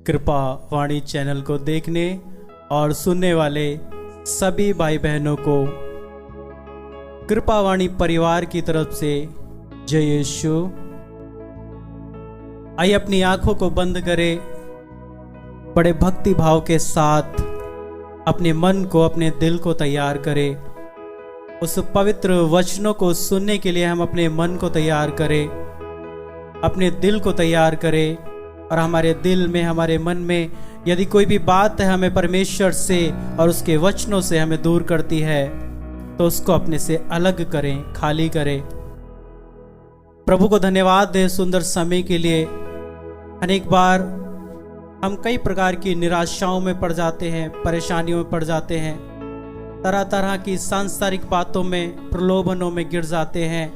कृपा वाणी चैनल को देखने और सुनने वाले सभी भाई बहनों को कृपा वाणी परिवार की तरफ से जय यीशु। आइए अपनी आंखों को बंद करें, बड़े भक्ति भाव के साथ अपने मन को, अपने दिल को तैयार करें। उस पवित्र वचनों को सुनने के लिए हम अपने मन को तैयार करें, अपने दिल को तैयार करें। और हमारे दिल में, हमारे मन में यदि कोई भी बात है हमें परमेश्वर से और उसके वचनों से हमें दूर करती है, तो उसको अपने से अलग करें, खाली करें। प्रभु को धन्यवाद दें सुंदर समय के लिए। अनेक बार हम कई प्रकार की निराशाओं में पड़ जाते हैं, परेशानियों में पड़ जाते हैं, तरह तरह की सांसारिक बातों में, प्रलोभनों में गिर जाते हैं।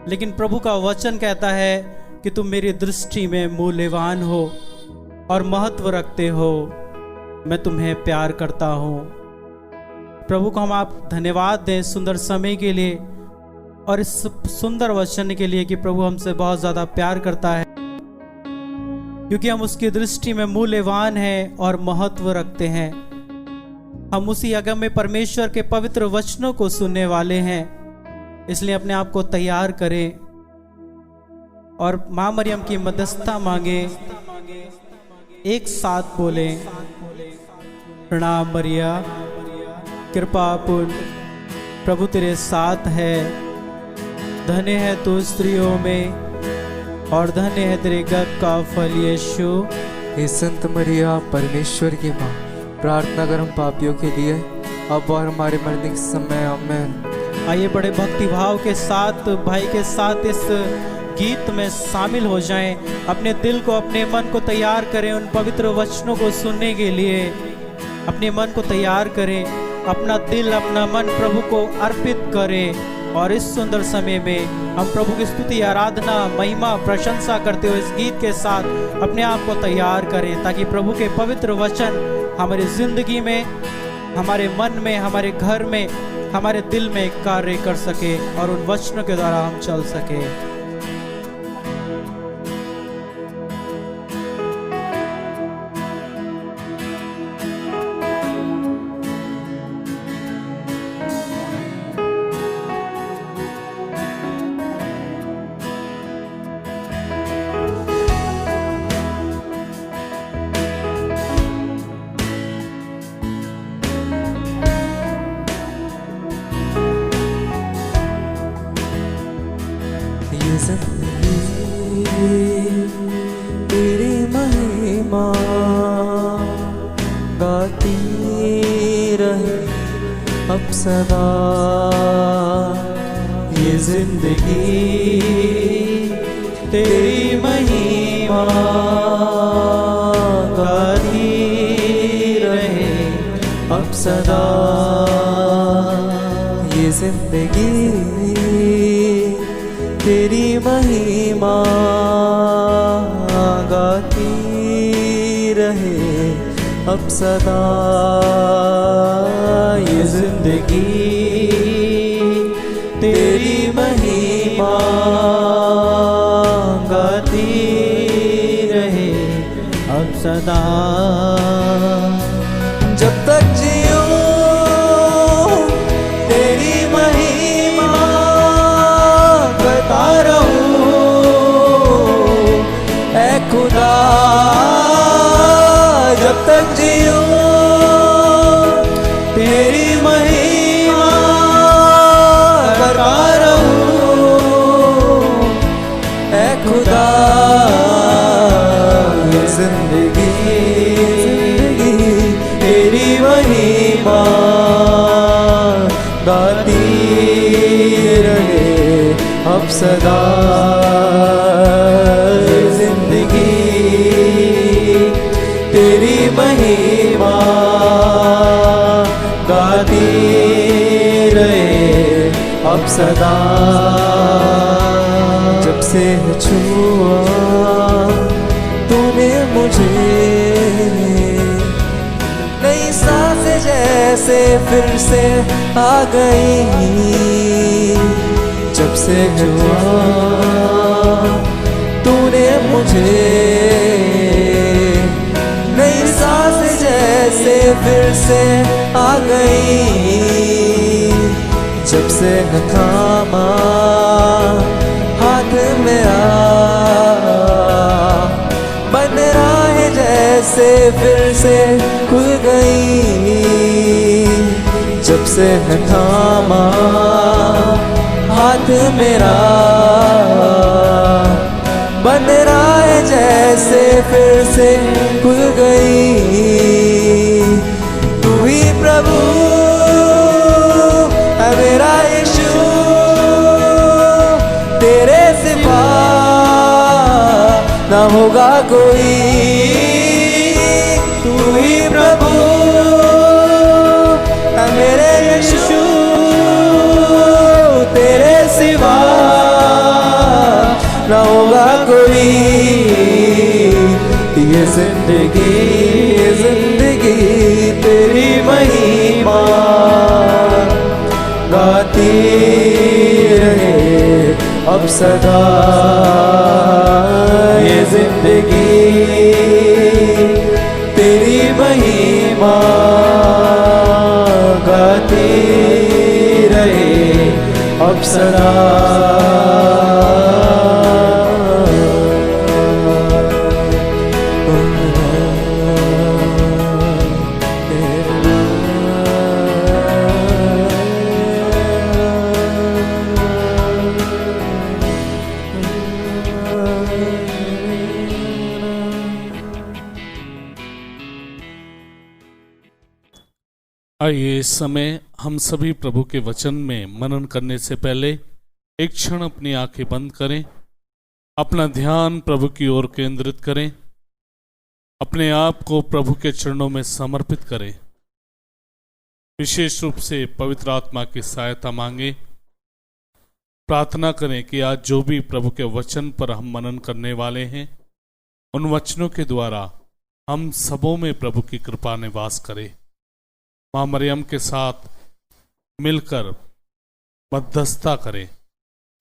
लेकिन प्रभु का वचन कहता है कि तुम मेरी दृष्टि में मूल्यवान हो और महत्व रखते हो, मैं तुम्हें प्यार करता हूँ। प्रभु को हम आप धन्यवाद दें सुंदर समय के लिए और इस सुंदर वचन के लिए कि प्रभु हमसे बहुत ज़्यादा प्यार करता है, क्योंकि हम उसकी दृष्टि में मूल्यवान हैं और महत्व रखते हैं। हम उसी अगम्य परमेश्वर के पवित्र वचनों को सुनने वाले हैं, इसलिए अपने आप को तैयार करें और माँ मरियम की मध्यस्थता मांगे। एक साथ बोले, प्रणाम मरिया, कृपा पूर्ण, प्रभु तेरे साथ है, धन्य है तू स्त्रियों में और धन्य है तेरे गर्भ का फल यीशु। हे संत मरिया परमेश्वर की माँ, प्रार्थना कर हम पापियों के लिए, अब और हमारे मरने के समय, आमीन। आइए बड़े भक्ति भाव के साथ भाई के साथ इस गीत में शामिल हो जाएं। अपने दिल को, अपने मन को तैयार करें उन पवित्र वचनों को सुनने के लिए। अपने मन को तैयार करें, अपना दिल, अपना मन प्रभु को अर्पित करें। और इस सुंदर समय में हम प्रभु की स्तुति, आराधना, महिमा, प्रशंसा करते हुए इस गीत के साथ अपने आप को तैयार करें, ताकि प्रभु के पवित्र वचन हमारी जिंदगी में, हमारे मन में, हमारे घर में, हमारे दिल में कार्य कर सके और उन वचनों के द्वारा हम चल सके। तेरी महिमा गाती रहे अब सदा, ये जिंदगी तेरी महिमा गाती रहे अब सदा, ये जिंदगी तेरी महिमा गाती रहे अब सदा, ये जिंदगी तेरी महिमा गाती रहे अब सदा। जब तक जियो तेरी महिमा गाता रहूं, ऐ खुदा जब तक जियो तेरी महिमा गाता रहूं, ऐ खुदा ये जिंदगी तेरी महिमा गाती रहे अब सदा, जिंदगी तेरी महिमा गाती रहे अब सदा। जब से छुआ तूने मुझे, नई सांस जैसे फिर से आ गई। जब से छुआ तूने मुझे, फिर से आ गई, जब से न थामा हाथ मेरा, बन राहें जैसे फिर से खुल गई, जब से न थामा हाथ मेरा, बन राहें जैसे फिर से खुल गई। तू ही प्रभु है मेरा यीशु, तेरे सिवा ना होगा कोई। तू ही प्रभु है मेरे यीशु, तेरे सिवा ना होगा कोई। ये जिंदगी तेरी महिमा गाती रहे अब सदा। ये जिंदगी तेरी महिमा गाती रहे अब सदा। आइए इस समय हम सभी प्रभु के वचन में मनन करने से पहले एक क्षण अपनी आंखें बंद करें, अपना ध्यान प्रभु की ओर केंद्रित करें, अपने आप को प्रभु के चरणों में समर्पित करें, विशेष रूप से पवित्र आत्मा की सहायता मांगे। प्रार्थना करें कि आज जो भी प्रभु के वचन पर हम मनन करने वाले हैं, उन वचनों के द्वारा हम सबों में प्रभु की कृपा निवास करे। माँ मरियम के साथ मिलकर मध्यस्थता करें।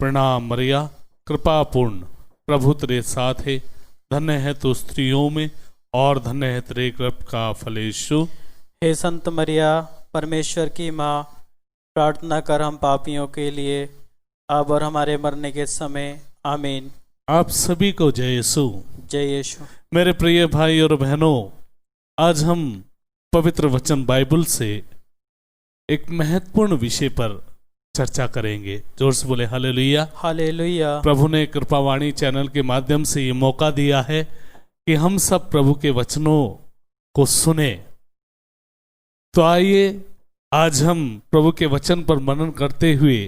प्रणाम मरिया, कृपापूर्ण, प्रभु तेरे साथ है, धन्य है तू स्त्रियों में और धन्य है तेरे गर्भ का फल यीशु। हे संत मरिया, परमेश्वर की माँ, प्रार्थना कर हम पापियों के लिए, अब और हमारे मरने के समय। आमीन। आप सभी को जय यीशु। जय यीशु। मेरे प्रिय भाई और बहनों, आज हम पवित्र वचन बाइबल से एक महत्वपूर्ण विषय पर चर्चा करेंगे। जोर से बोले हालेलुया। हालेलुया। प्रभु ने कृपावाणी चैनल के माध्यम से ये मौका दिया है कि हम सब प्रभु के वचनों को सुने। तो आइए आज हम प्रभु के वचन पर मनन करते हुए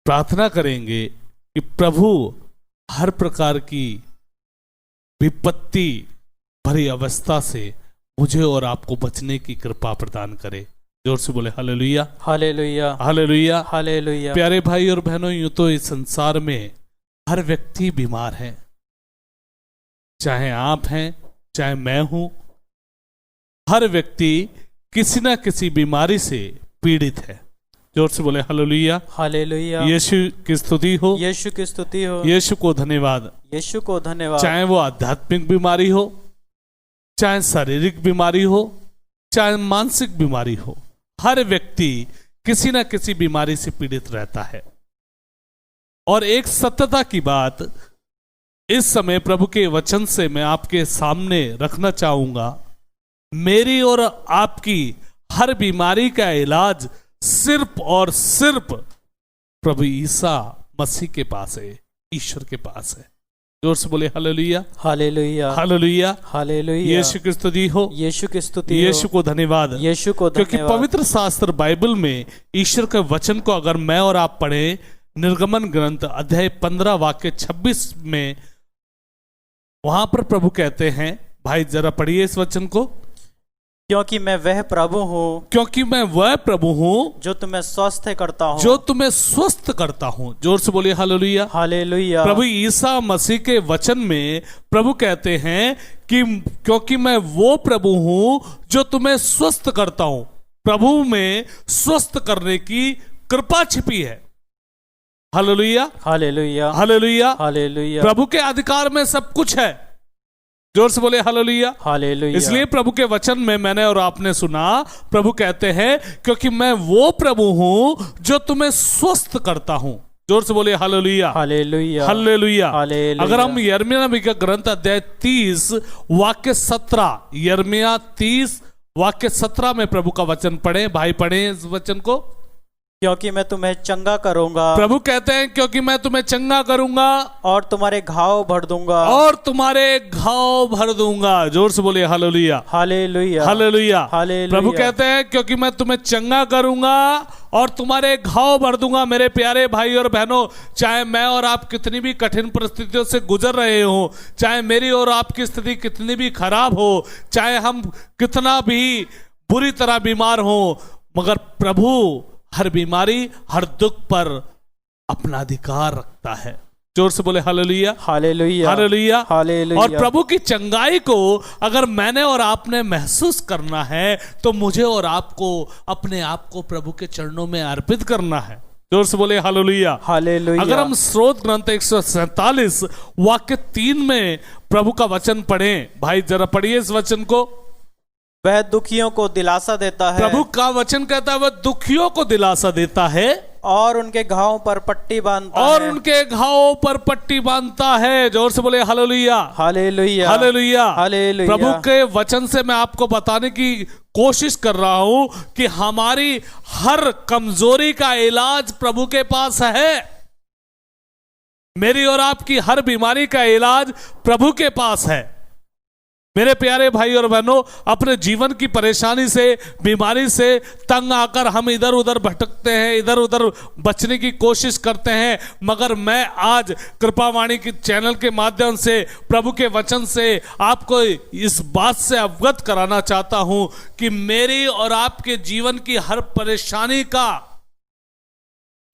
प्रार्थना करेंगे कि प्रभु हर प्रकार की विपत्ति भरी अवस्था से मुझे और आपको बचने की कृपा प्रदान करे। जोर से बोले हालेलुया। हालेलुया। हालेलुया। हालेलुया। प्यारे भाई और बहनों, यूं तो इस संसार में हर व्यक्ति बीमार है, चाहे आप हैं चाहे मैं हूं। हर व्यक्ति किसी ना किसी बीमारी से पीड़ित है। जोर से बोले हालेलुया। हालेलुया। यीशु की स्तुति हो। यीशु की स्तुति हो। यीशु को धन्यवाद। यीशु को धन्यवाद। चाहे वो आध्यात्मिक बीमारी हो, चाहे शारीरिक बीमारी हो, चाहे मानसिक बीमारी हो, हर व्यक्ति किसी न किसी बीमारी से पीड़ित रहता है। और एक सत्यता की बात इस समय प्रभु के वचन से मैं आपके सामने रखना चाहूंगा, मेरी और आपकी हर बीमारी का इलाज सिर्फ और सिर्फ प्रभु ईसा मसीह के पास है, ईश्वर के पास है। जोर से बोले hallelujah. Hallelujah. Hallelujah. Hallelujah. Yeshu की स्तुति हो। यीशु की स्तुति हो। यीशु को धन्यवाद। यीशु को धन्यवाद। क्योंकि पवित्र शास्त्र बाइबल में ईश्वर के वचन को अगर मैं और आप पढ़ें, निर्गमन ग्रंथ अध्याय 15 वाक्य 26 में, वहां पर प्रभु कहते हैं, भाई जरा पढ़िए इस वचन को। क्योंकि मैं वह प्रभु हूँ, क्योंकि मैं वह प्रभु हूँ जो तुम्हें स्वस्थ करता हूँ, जो तुम्हें स्वस्थ करता हूँ। जोर से बोलिए हालेलुया। हालेलुया। प्रभु ईसा मसीह के वचन में प्रभु कहते हैं कि क्योंकि मैं वो प्रभु हूँ जो तुम्हें स्वस्थ करता हूँ। प्रभु में स्वस्थ करने की कृपा छिपी है। हालेलुया। हालेलुया। हालेलुया। हालेलुया। प्रभु के अधिकार में सब कुछ है। जोर से बोले हालेलुया। हालेलुया। इसलिए प्रभु के वचन में मैंने और आपने सुना, प्रभु कहते हैं क्योंकि मैं वो प्रभु हूं जो तुम्हें स्वस्थ करता हूं। जोर से बोले हालेलुया। हालेलुया। हालेलुया। हालेलुया। अगर हम यिर्मयाह नबी का ग्रंथ अध्याय 30 वाक्य 17, यिर्मयाह 30 वाक्य 17 में प्रभु का वचन पढ़े। भाई पढ़े इस वचन को। क्योंकि मैं तुम्हें चंगा करूंगा प्रभु कहते हैं क्योंकि मैं तुम्हें चंगा करूंगा और तुम्हारे घाव भर दूंगा। और तुम्हारे घाव भर दूंगा। जोर से बोलिए हालेलुया। हालेलुया। हालेलुया। हालेलुया। प्रभु कहते हैं क्योंकि मैं तुम्हें चंगा करूंगा और तुम्हारे घाव भर दूंगा। मेरे प्यारे भाई और बहनों, चाहे मैं और आप कितनी भी कठिन परिस्थितियों से गुजर रहे हो, चाहे मेरी और आपकी स्थिति कितनी भी खराब हो, चाहे हम कितना भी बुरी तरह बीमार हो, मगर प्रभु हर बीमारी, हर दुख पर अपना अधिकार रखता है। जोर से बोले हालेलुया। हालेलुया। हालेलुया। हालेलुया। और प्रभु की चंगाई को अगर मैंने और आपने महसूस करना है तो मुझे और आपको अपने आप को प्रभु के चरणों में अर्पित करना है। जोर से बोले हालेलुया। हालेलुया। अगर हम स्रोत ग्रंथ 147 वाक्य 3 में प्रभु का वचन पढ़ें, भाई जरा पढ़िए इस वचन को। वह दुखियों को दिलासा देता है। प्रभु का वचन कहता है वह दुखियों को दिलासा देता है और उनके घावों पर पट्टी बांधता और है। उनके घावों पर पट्टी बांधता है। जोर से बोले हालेलुया। हालेलुया। हालेलुया। हालेलुया। प्रभु के वचन से मैं आपको बताने की कोशिश कर रहा हूं कि हमारी हर कमजोरी का इलाज प्रभु के पास है। मेरी और आपकी हर बीमारी का इलाज प्रभु के पास है। मेरे प्यारे भाई और बहनों, अपने जीवन की परेशानी से, बीमारी से तंग आकर हम इधर उधर भटकते हैं, इधर उधर बचने की कोशिश करते हैं, मगर मैं आज कृपावाणी की चैनल के माध्यम से, प्रभु के वचन से आपको इस बात से अवगत कराना चाहता हूं कि मेरी और आपके जीवन की हर परेशानी का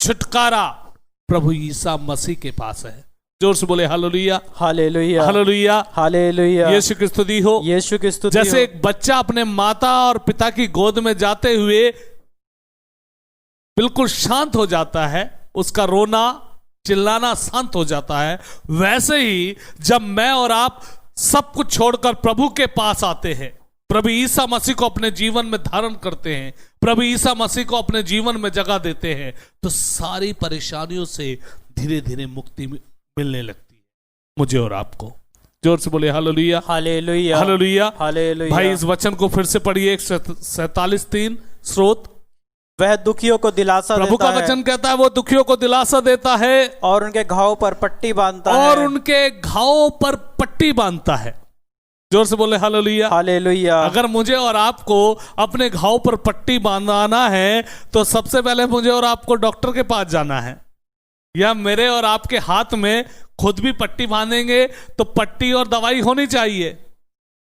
छुटकारा प्रभु ईसा मसीह के पास है। जोर से बोले hallelujah. Hallelujah. Hallelujah. Hallelujah. Yeshu की स्तुति हो। यीशु की स्तुति जैसे हो। एक बच्चा अपने माता और पिता की गोद में जाते हुए बिल्कुल शांत हो जाता है, उसका रोना चिल्लाना शांत हो जाता है, वैसे ही जब मैं और आप सब कुछ छोड़कर प्रभु के पास आते हैं, प्रभु ईसा मसीह को अपने जीवन में धारण करते हैं, प्रभु ईसा मसीह को अपने जीवन में जगह देते हैं, तो सारी परेशानियों से धीरे धीरे मुक्ति मिलने लगती है मुझे और आपको। जोर से बोले हालेलुया। हालेलुया। हालेलुया। हालेलुया। भाई इस वचन को फिर से पढ़िए। 147:3 स्रोत। वह दुखियों को दिलासा प्रभु देता का है वचन कहता है वो दुखियों को दिलासा देता है और उनके घावों पर पट्टी बांधता है। और उनके घावों पर पट्टी बांधता है। जोर से बोले हालेलुया। हालेलुया। अगर मुझे और आपको अपने घाव पर पट्टी बांधना है तो सबसे पहले मुझे और आपको डॉक्टर के पास जाना है, या मेरे और आपके हाथ में खुद भी पट्टी बांधेंगे तो पट्टी और दवाई होनी चाहिए।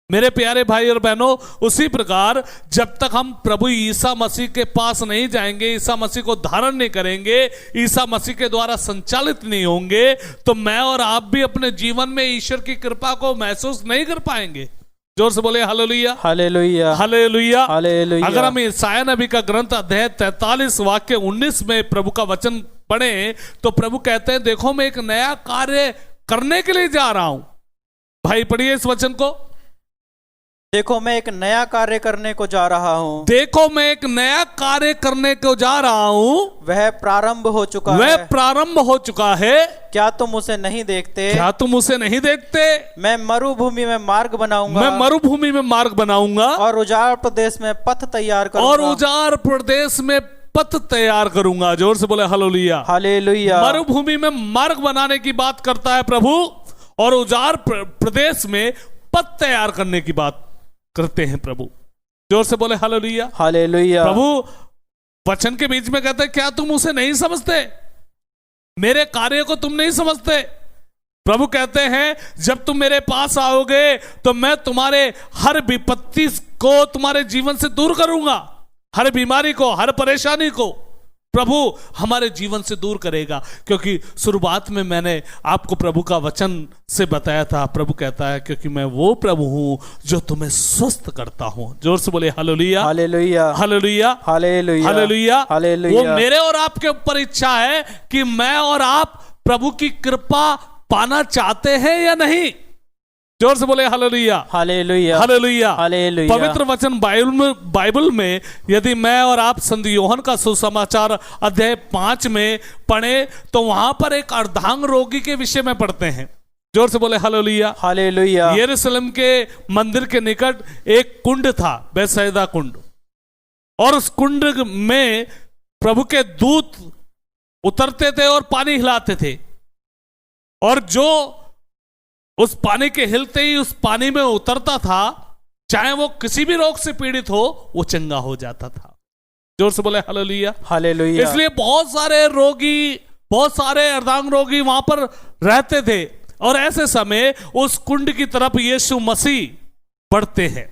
मेरे प्यारे भाई और बहनों, उसी प्रकार जब तक हम प्रभु ईसा मसीह के पास नहीं जाएंगे, ईसा मसीह को धारण नहीं करेंगे, ईसा मसीह के द्वारा संचालित नहीं होंगे, तो मैं और आप भी अपने जीवन में ईश्वर की कृपा को महसूस नहीं कर पाएंगे। जोर से बोले हालेलुया। हालेलुया। हालेलुया। हालेलुया। अगर हम ईसाया नबी का ग्रंथ अध्याय 43 वाक्य 19 में प्रभु का वचन पढ़े तो प्रभु कहते हैं देखो मैं एक नया कार्य करने के लिए जा रहा हूं। भाई पढ़िए इस वचन को। देखो मैं एक नया कार्य करने को जा रहा हूँ। देखो मैं एक नया कार्य करने को जा रहा हूं, वह प्रारंभ हो चुका है। वह प्रारंभ हो चुका है। क्या तुम उसे नहीं देखते? क्या तुम उसे नहीं देखते? मैं मरुभूमि में मार्ग बनाऊंगा। मैं मरुभूमि में मार्ग बनाऊंगा और उजाड़ प्रदेश में पथ तैयार करूंगा। और उजाड़ प्रदेश में पथ तैयार करूंगा। जोर से बोले हालेलुया। हालेलुया। मरुभूमि में मार्ग बनाने की बात करता है प्रभु और उजाड़ प्रदेश में पथ तैयार करने की बात करते हैं प्रभु। जोर से बोले हालेलुया। हालेलुया। प्रभु वचन के बीच में कहते हैं क्या तुम उसे नहीं समझते? मेरे कार्य को तुम नहीं समझते? प्रभु कहते हैं जब तुम मेरे पास आओगे तो मैं तुम्हारे हर विपत्ति को तुम्हारे जीवन से दूर करूंगा, हर बीमारी को, हर परेशानी को प्रभु हमारे जीवन से दूर करेगा। क्योंकि शुरुआत में मैंने आपको प्रभु का वचन से बताया था, प्रभु कहता है क्योंकि मैं वो प्रभु हूं जो तुम्हें स्वस्थ करता हूं। जोर से बोले hallelujah. Hallelujah. Hallelujah. Hallelujah. Hallelujah. Hallelujah. वो मेरे और आपके ऊपर इच्छा है कि मैं और आप प्रभु की कृपा पाना चाहते हैं या नहीं। जोर से बोले हालेलुया, हालेलुया, हालेलुया। हालेलुया। पवित्र वचन बाइबल में यदि मैं और आप संत यूहन्ना का सुसमाचार अध्याय 5 में पढ़े तो वहां पर एक अर्धांग रोगी के विषय में पढ़ते हैं। जोर से बोले हालेलुया, हालेलुया। यरूशलेम के मंदिर के निकट एक कुंड था, बैतसैदा कुंड, और उस कुंड में प्रभु के दूत उतरते थे और पानी हिलाते थे, और जो उस पानी के हिलते ही उस पानी में उतरता था, चाहे वो किसी भी रोग से पीड़ित हो, वो चंगा हो जाता था। जोर से बोले हालेलुया, हालेलुया। इसलिए बहुत सारे रोगी, बहुत सारे अर्धांग रोगी वहां पर रहते थे, और ऐसे समय उस कुंड की तरफ यीशु मसीह बढ़ते हैं।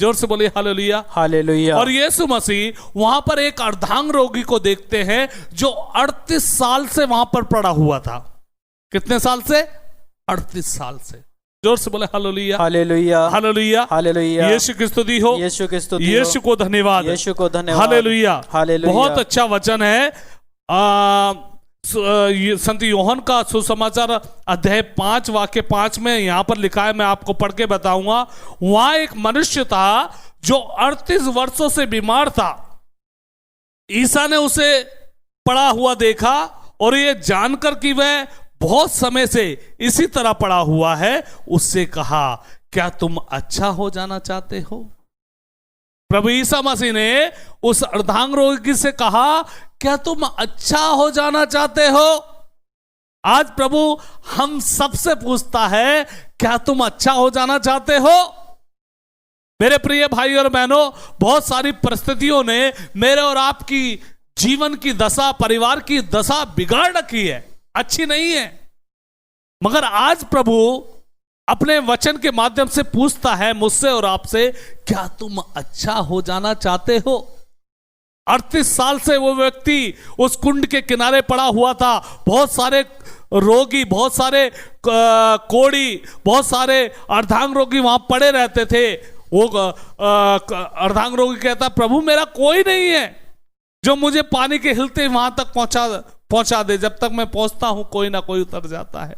जोर से बोलिए हालेलुया, हालेलुया। और यीशु मसीह वहां पर एक अर्धांग रोगी को देखते हैं जो 38 साल से वहां पर पड़ा हुआ था। कितने साल से? 38 साल से। जोर से बोले hallelujah, hallelujah, hallelujah, hallelujah. Yeshu की स्तुति हो, यीशु की स्तुति हो, यीशु को धन्यवाद, यीशु को धन्यवाद। Hallelujah, hallelujah. बहुत अच्छा वचन है। संत यूहन्ना का सुसमाचार अध्याय 5 वाक्य 5 में यहां पर लिखा है, मैं आपको पढ़ के बताऊंगा। वहां एक मनुष्य था जो 38 वर्षों से बीमार था। ईसा ने उसे पड़ा हुआ देखा, और ये जानकर कि वह बहुत समय से इसी तरह पड़ा हुआ है, उससे कहा, क्या तुम अच्छा हो जाना चाहते हो? प्रभु ईसा मसीह ने उस अर्धांग रोगी से कहा, क्या तुम अच्छा हो जाना चाहते हो? आज प्रभु हम सबसे पूछता है, क्या तुम अच्छा हो जाना चाहते हो? मेरे प्रिय भाई और बहनों, बहुत सारी परिस्थितियों ने मेरे और आपकी जीवन की दशा, परिवार की दशा बिगाड़ रखी है, अच्छी नहीं है। मगर आज प्रभु अपने वचन के माध्यम से पूछता है मुझसे और आपसे, क्या तुम अच्छा हो जाना चाहते हो? 38 साल से वो व्यक्ति उस कुंड के किनारे पड़ा हुआ था। बहुत सारे रोगी, बहुत सारे कोढ़ी, बहुत सारे अर्धांग रोगी वहां पड़े रहते थे। वो अर्धांग रोगी कहता, प्रभु मेरा कोई नहीं है जो मुझे पानी के हिलते वहां तक पहुंचा दे। जब तक मैं पहुंचता हूं कोई ना कोई उतर जाता है।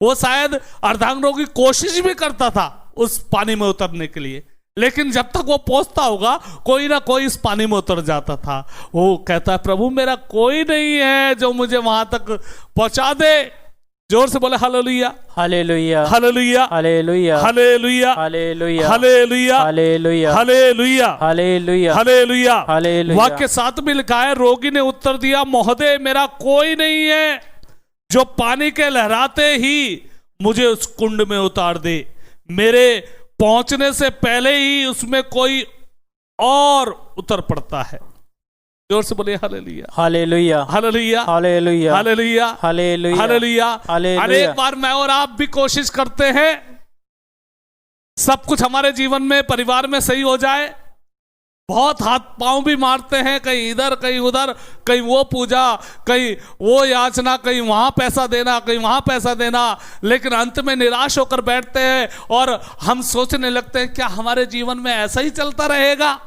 वो शायद अर्धांग रोगी कोशिश भी करता था उस पानी में उतरने के लिए, लेकिन जब तक वो पहुंचता होगा कोई ना कोई इस पानी में उतर जाता था। वो कहता है, प्रभु मेरा कोई नहीं है जो मुझे वहां तक पहुंचा दे। जोर से बोले hallelujah, hallelujah, hallelujah, hallelujah, hallelujah, hallelujah, hallelujah, hallelujah, hallelujah, hallelujah, hallelujah, hallelujah. वाक्य 7 में लिखा है, रोगी ने उत्तर दिया, महोदय मेरा कोई नहीं है जो पानी के लहराते ही मुझे उस कुंड में उतार दे। मेरे पहुंचने से पहले ही उसमें कोई और उतर पड़ता है। जोर से बोलिए hallelujah, hallelujah, hallelujah, hallelujah, hallelujah, hallelujah, hallelujah, hallelujah. अनेक बार मैं और आप भी कोशिश करते हैं सब कुछ हमारे जीवन में, परिवार में सही हो जाए। बहुत हाथ पांव भी मारते हैं, कहीं इधर कहीं उधर, कहीं वो पूजा, कहीं वो याचना, कहीं वहां पैसा देना, कहीं वहां पैसा देना, लेकिन अंत में निराश होकर बैठते हैं और हम सोचने लगते हैं, क्या हमारे जीवन में ऐसा ही चलता रहेगा?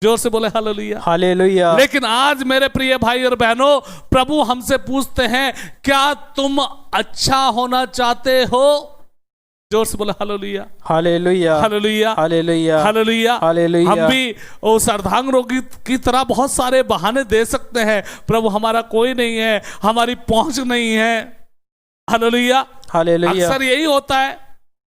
जोर से बोले हालेलुया, हालेलुया। लेकिन आज मेरे प्रिय भाई और बहनों, प्रभु हमसे पूछते हैं, क्या तुम अच्छा होना चाहते हो? जोर से बोले hallelujah, hallelujah, hallelujah, hallelujah, hallelujah, hallelujah. हम भी उस अर्धांग रोगी की तरह बहुत सारे बहाने दे सकते हैं, प्रभु हमारा कोई नहीं है, हमारी पहुंच नहीं है। Hallelujah, hallelujah. अक्सर यही होता है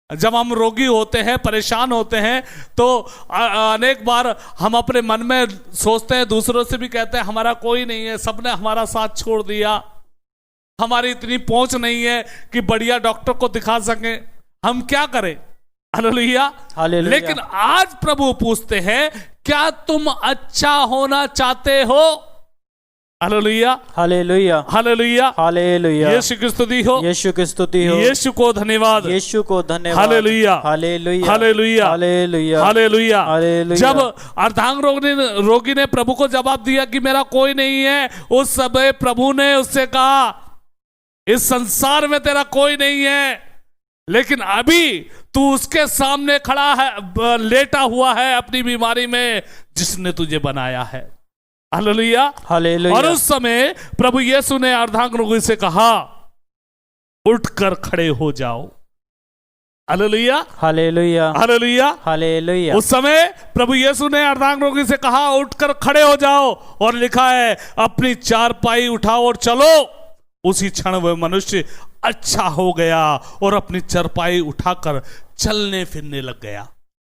जब हम रोगी होते हैं, परेशान होते हैं, तो अनेक बार हम अपने मन में सोचते हैं, दूसरों से भी कहते हैं, हमारा कोई नहीं है, सबने हमारा साथ छोड़ दिया, हमारी इतनी पहुंच नहीं है कि बढ़िया डॉक्टर को दिखा सके, हम क्या करें? Hallelujah, hallelujah. लेकिन आज प्रभु पूछते हैं, क्या तुम अच्छा होना चाहते हो? Hallelujah, hallelujah, hallelujah, hallelujah. Yeshu की स्तुति हो, यीशु की स्तुति हो, यीशु को धन्यवाद, यीशु को धन्यवाद। Hallelujah, hallelujah, hallelujah, hallelujah, hallelujah, hallelujah. जब अर्धांग रोगी ने प्रभु को जवाब दिया कि मेरा कोई नहीं है, उस समय प्रभु ने उससे कहा, इस संसार में तेरा कोई नहीं है, लेकिन अभी तू उसके सामने खड़ा है, लेटा हुआ है अपनी बीमारी में, जिसने तुझे बनाया है। Hallelujah, hallelujah. और उस समय प्रभु यीशु ने अर्धांग रोगी से कहा, उठकर खड़े हो जाओ। Hallelujah, hallelujah, hallelujah. हालेलुया। उस समय प्रभु यीशु ने अर्धांग रोगी से कहा, उठकर खड़े हो जाओ, और लिखा है अपनी चारपाई उठाओ और चलो। उसी क्षण वह मनुष्य अच्छा हो गया और अपनी चारपाई उठाकर चलने फिरने लग गया।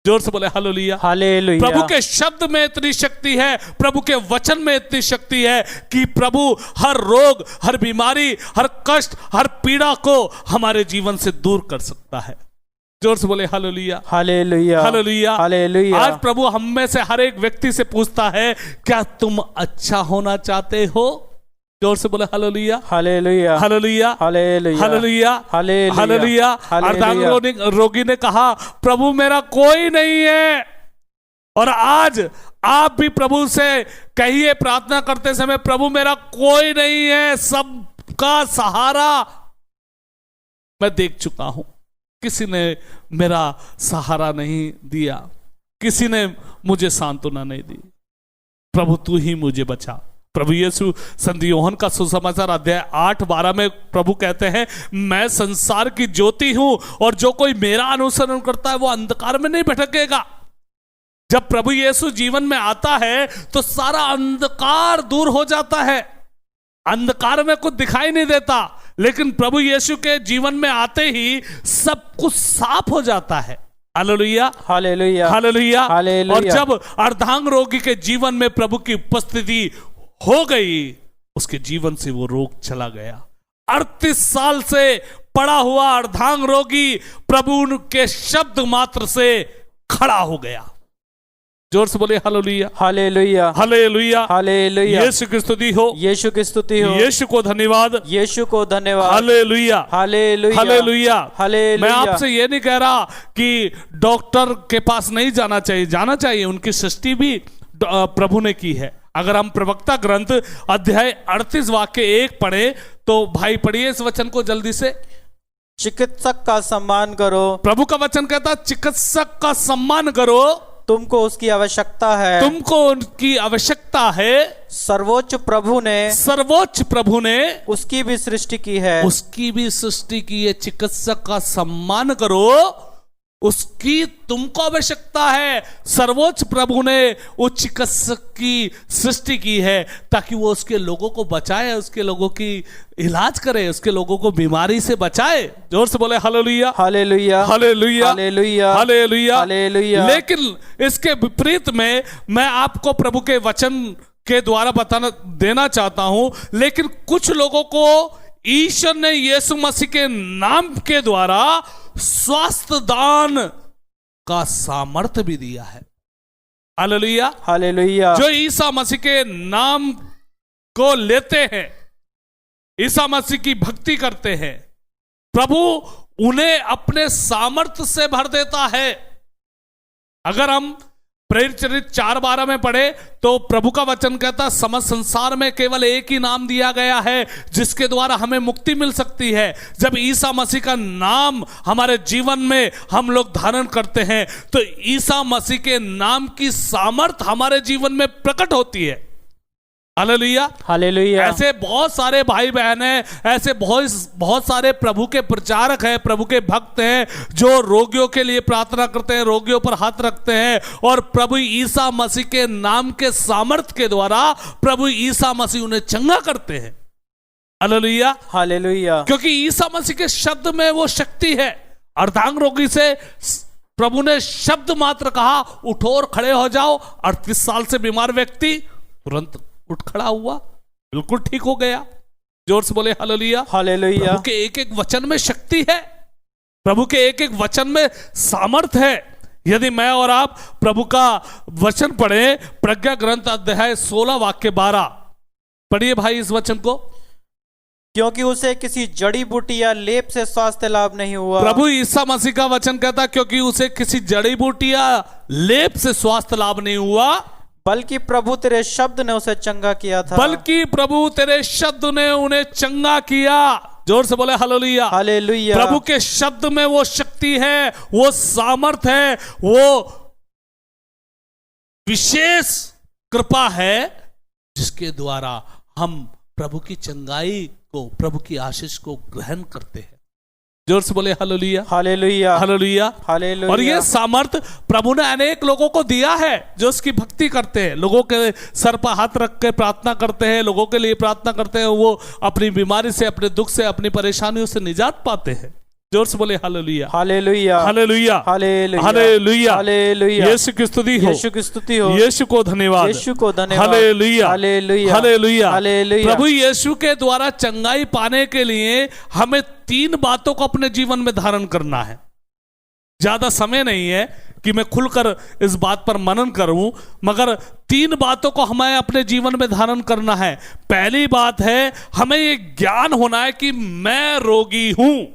जोर से बोले हालेलुया, हालेलुया। प्रभु के शब्द में इतनी शक्ति है, प्रभु के वचन में इतनी शक्ति है कि प्रभु हर रोग, हर बीमारी, हर कष्ट, हर पीड़ा को हमारे जीवन से दूर कर सकता है। जोर से बोले हालेलुया, हालेलुया, हालेलुया, हालेलुया। आज प्रभु हम में से हर एक व्यक्ति से पूछता है, क्या तुम अच्छा होना चाहते हो? जोर से बोले hallelujah, hallelujah, hallelujah, hallelujah, hallelujah, hallelujah, hallelujah. अर्धांग रोगी ने कहा, प्रभु मेरा कोई नहीं है। और आज आप भी प्रभु से कहिए प्रार्थना करते समय, प्रभु मेरा कोई नहीं है, सबका सहारा मैं देख चुका हूं, किसी ने मेरा सहारा नहीं दिया, किसी ने मुझे सांत्वना नहीं दी, प्रभु तू ही मुझे बचा। प्रभु यीशु संत यूहन्ना का सुसमाचार अध्याय 8:12 में प्रभु कहते हैं, मैं संसार की ज्योति हूं और जो कोई मेरा अनुसरण करता है वो अंधकार में नहीं भटकेगा। जब प्रभु यीशु जीवन में आता है तो सारा अंधकार दूर हो जाता है, अंधकार में कुछ दिखाई नहीं देता, लेकिन प्रभु यीशु के जीवन में आते ही सब कुछ साफ हो जाता है। Hallelujah, hallelujah, hallelujah, hallelujah. और जब अर्धांग रोगी के जीवन में प्रभु की उपस्थिति हो गई, उसके जीवन से वो रोग चला गया। 38 साल से पड़ा हुआ अर्धांग रोगी प्रभु के शब्द मात्र से खड़ा हो गया। जोर से बोले hallelujah, hallelujah, hallelujah, hallelujah. Yeshu की स्तुति हो, यीशु की स्तुति हो, यीशु को धन्यवाद, यीशु को धन्यवाद। Hallelujah, hallelujah, hallelujah, hallelujah. मैं आपसे ये नहीं कह रहा कि डॉक्टर के पास नहीं जाना चाहिए, जाना चाहिए, उनकी सृष्टि भी प्रभु ने की है। अगर हम प्रवक्ता ग्रंथ अध्याय 38 वाक्य 1 पढ़े तो भाई पढ़िए इस वचन को जल्दी से। चिकित्सक का सम्मान करो, प्रभु का वचन कहता है चिकित्सक का सम्मान करो, तुमको उसकी आवश्यकता है, तुमको उनकी आवश्यकता है। सर्वोच्च प्रभु ने, सर्वोच्च प्रभु ने उसकी भी सृष्टि की है, उसकी भी सृष्टि की है। चिकित्सक का सम्मान करो, उसकी तुमको आवश्यकता है। सर्वोच्च प्रभु ने उस चिकित्सक की सृष्टि की है ताकि वो उसके लोगों को बचाए, उसके लोगों की इलाज करे, उसके लोगों को बीमारी से बचाए। जोर से बोले hallelujah, hallelujah, hallelujah, hallelujah, hallelujah, hallelujah. लेकिन इसके विपरीत में मैं आपको प्रभु के वचन के द्वारा देना चाहता हूं, लेकिन कुछ लोगों को ईश्वर ने यीशु मसीह के नाम के द्वारा स्वास्थ्य दान का सामर्थ्य भी दिया है। Hallelujah, hallelujah. जो ईसा मसीह के नाम को लेते हैं, ईसा मसीह की भक्ति करते हैं, प्रभु उन्हें अपने सामर्थ्य से भर देता है। अगर हम प्रेरित चरित्र 4:12 में पढ़े तो प्रभु का वचन कहता, समस्त संसार में केवल एक ही नाम दिया गया है जिसके द्वारा हमें मुक्ति मिल सकती है। जब ईसा मसीह का नाम हमारे जीवन में हम लोग धारण करते हैं तो ईसा मसीह के नाम की सामर्थ हमारे जीवन में प्रकट होती है। Hallelujah, hallelujah. ऐसे बहुत सारे भाई बहन हैं, ऐसे बहुत सारे प्रभु के प्रचारक हैं, प्रभु के भक्त हैं, जो रोगियों के लिए प्रार्थना करते हैं, रोगियों पर हाथ रखते हैं, और प्रभु ईसा मसीह के नाम के सामर्थ के द्वारा प्रभु ईसा मसीह उन्हें चंगा करते हैं। Hallelujah, hallelujah. क्योंकि ईसा मसीह के शब्द में वो शक्ति है। अर्धांग रोगी से प्रभु ने शब्द मात्र कहा, उठो और खड़े हो जाओ। 38 साल से बीमार व्यक्ति तुरंत उठ खड़ा हुआ, बिल्कुल ठीक हो गया। जोर से बोले हालेलुया, हालेलुया। प्रभु के एक एक वचन में शक्ति है, प्रभु के एक एक वचन में सामर्थ है। यदि मैं और आप प्रभु का वचन पढ़े, प्रज्ञा ग्रंथ अध्याय 16 वाक्य 12 पढ़िए भाई इस वचन को। क्योंकि उसे किसी जड़ी बूटी या लेप से स्वास्थ्य लाभ नहीं हुआ। प्रभु ईसा मसीह का वचन कहता, क्योंकि उसे किसी जड़ी बूटी या लेप से स्वास्थ्य लाभ नहीं हुआ, बल्कि प्रभु तेरे शब्द ने उसे चंगा किया था। बल्कि प्रभु तेरे शब्द ने उन्हें चंगा किया। जोर से बोले हालेलुया, हालेलुया। प्रभु के शब्द में वो शक्ति है, वो सामर्थ है, वो विशेष कृपा है जिसके द्वारा हम प्रभु की चंगाई को, प्रभु की आशीष को ग्रहण करते हैं। जोर से बोले हालेलुया, हालेलुया, हालेलुया। हालेलुया। और ये सामर्थ प्रभु ने अनेक लोगों को दिया है जो उसकी भक्ति करते हैं, लोगों के सर पर हाथ रख के प्रार्थना करते हैं, लोगों के लिए प्रार्थना करते हैं, वो अपनी बीमारी से, अपने दुख से, अपनी परेशानियों से निजात पाते हैं। जोर से बोले hallelujah, hallelujah, hallelujah, hallelujah, hallelujah, hallelujah. Yeshu की स्तुति हो, यीशु की स्तुति हो, यीशु को धन्यवाद, यीशु को धन्यवाद। Hallelujah, hallelujah, hallelujah, hallelujah. प्रभु यीशु के द्वारा चंगाई पाने के लिए हमें 3 बातों को अपने जीवन में धारण करना है। ज्यादा समय नहीं है कि मैं खुलकर इस बात पर मनन करूं, मगर 3 बातों को हमें अपने जीवन में धारण करना है। पहली बात है, हमें ये ज्ञान होना है कि मैं रोगी हूं।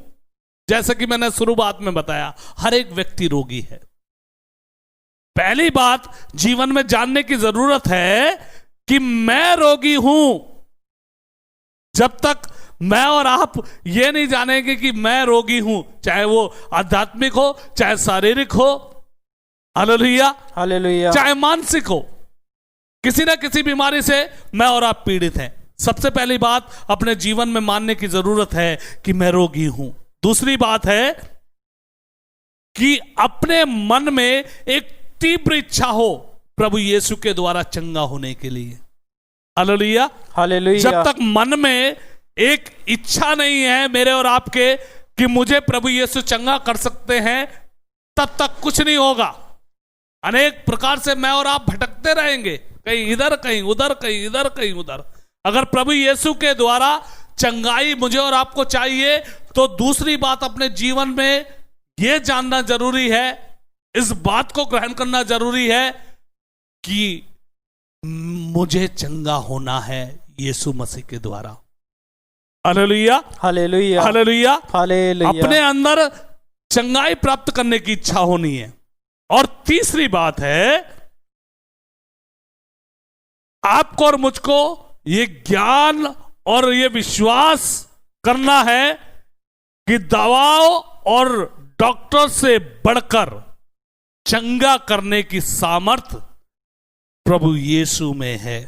जैसे कि मैंने शुरुआत में बताया, हर एक व्यक्ति रोगी है। पहली बात जीवन में जानने की जरूरत है कि मैं रोगी हूं। जब तक मैं और आप ये नहीं जानेंगे कि मैं रोगी हूं, चाहे वो आध्यात्मिक हो, चाहे शारीरिक हो, हालेलुया, हालेलुया, चाहे मानसिक हो, किसी ना किसी बीमारी से मैं और आप पीड़ित हैं। सबसे पहली बात अपने जीवन में मानने की जरूरत है कि मैं रोगी हूं। दूसरी बात है कि अपने मन में एक तीव्र इच्छा हो प्रभु यीशु के द्वारा चंगा होने के लिए। Hallelujah, hallelujah. जब तक मन में एक इच्छा नहीं है मेरे और आपके कि मुझे प्रभु यीशु चंगा कर सकते हैं, तब तक कुछ नहीं होगा। अनेक प्रकार से मैं और आप भटकते रहेंगे, कहीं इधर, कहीं उधर, कहीं इधर, कहीं उधर। अगर प्रभु यीशु के द्वारा चंगाई मुझे और आपको चाहिए, तो दूसरी बात अपने जीवन में यह जानना जरूरी है, इस बात को ग्रहण करना जरूरी है कि मुझे चंगा होना है यीशु मसीह के द्वारा। Hallelujah, hallelujah, hallelujah, hallelujah. अपने अंदर चंगाई प्राप्त करने की इच्छा होनी है। और तीसरी बात है, आपको और मुझको ये ज्ञान और ये विश्वास करना है कि दवाओं और डॉक्टर से बढ़कर चंगा करने की सामर्थ प्रभु यीशु में है।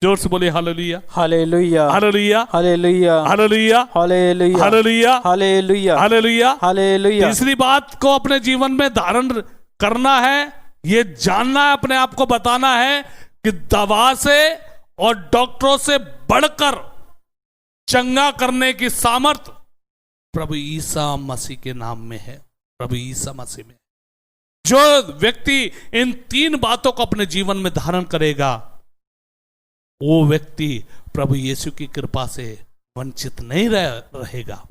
जोर से बोले hallelujah, hallelujah, hallelujah, hallelujah, hallelujah, hallelujah, hallelujah, hallelujah, hallelujah, hallelujah. तीसरी बात को अपने जीवन में धारण करना है, ये जानना है, अपने आप को बताना है कि दवा से और डॉक्टरों से बढ़कर चंगा करने की सामर्थ प्रभु ईसा मसीह के नाम में है, प्रभु ईसा मसीह में। जो व्यक्ति इन 3 बातों को अपने जीवन में धारण करेगा, वो व्यक्ति प्रभु यीशु की कृपा से वंचित नहीं रहेगा।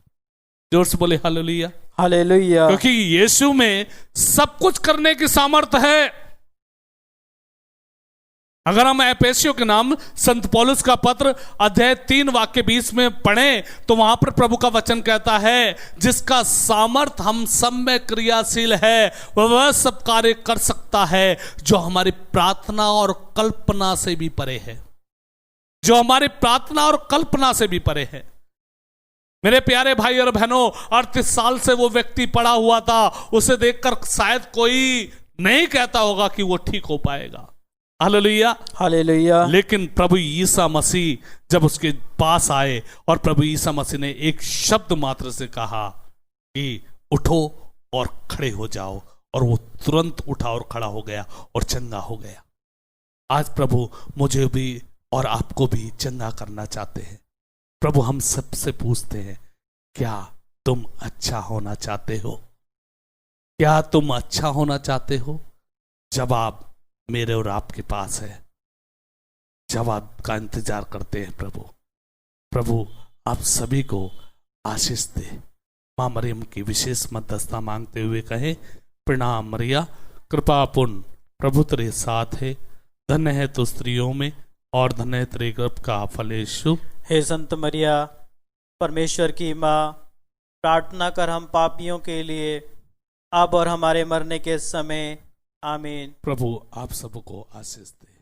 जोर से बोले हालेलुया, हालेलुया। क्योंकि यीशु में सब कुछ करने की सामर्थ है। अगर हम एफेसियों के नाम संत पौलुस का पत्र अध्याय 3 वाक्य 20 में पढ़ें, तो वहां पर प्रभु का वचन कहता है, जिसका सामर्थ हम सब में क्रियाशील है, वह सब कार्य कर सकता है जो हमारी प्रार्थना और कल्पना से भी परे है, जो हमारी प्रार्थना और कल्पना से भी परे है। मेरे प्यारे भाई और बहनों, 38 साल से वो व्यक्ति पड़ा हुआ था, उसे देखकर शायद कोई नहीं कहता होगा कि वो ठीक हो पाएगा। Hallelujah, hallelujah. लेकिन प्रभु ईसा मसीह जब उसके पास आए और प्रभु ईसा मसीह ने एक शब्द मात्र से कहा कि उठो और खड़े हो जाओ, और वो तुरंत उठा और खड़ा हो गया और चंगा हो गया। आज प्रभु मुझे भी और आपको भी चंगा करना चाहते हैं। प्रभु हम सबसे पूछते हैं, क्या तुम अच्छा होना चाहते हो? क्या तुम अच्छा होना चाहते हो? जवाब मेरे और आपके पास है। जवाब का इंतजार करते हैं प्रभु। प्रभु आप सभी को आशीष दे। मां मरियम की विशेष मध्यस्थता मांगते हुए कहें, प्रणाम मरिया, कृपा पूर्ण, प्रभु तेरे साथ है, धन्य है तू स्त्रियों में और धन्य है तेरे गर्भ का फल यीशु। हे संत मरिया, परमेश्वर की माँ, प्रार्थना कर हम पापियों के लिए, अब और हमारे मरने के समय। आमीन। प्रभु आप सबको आशीष दे।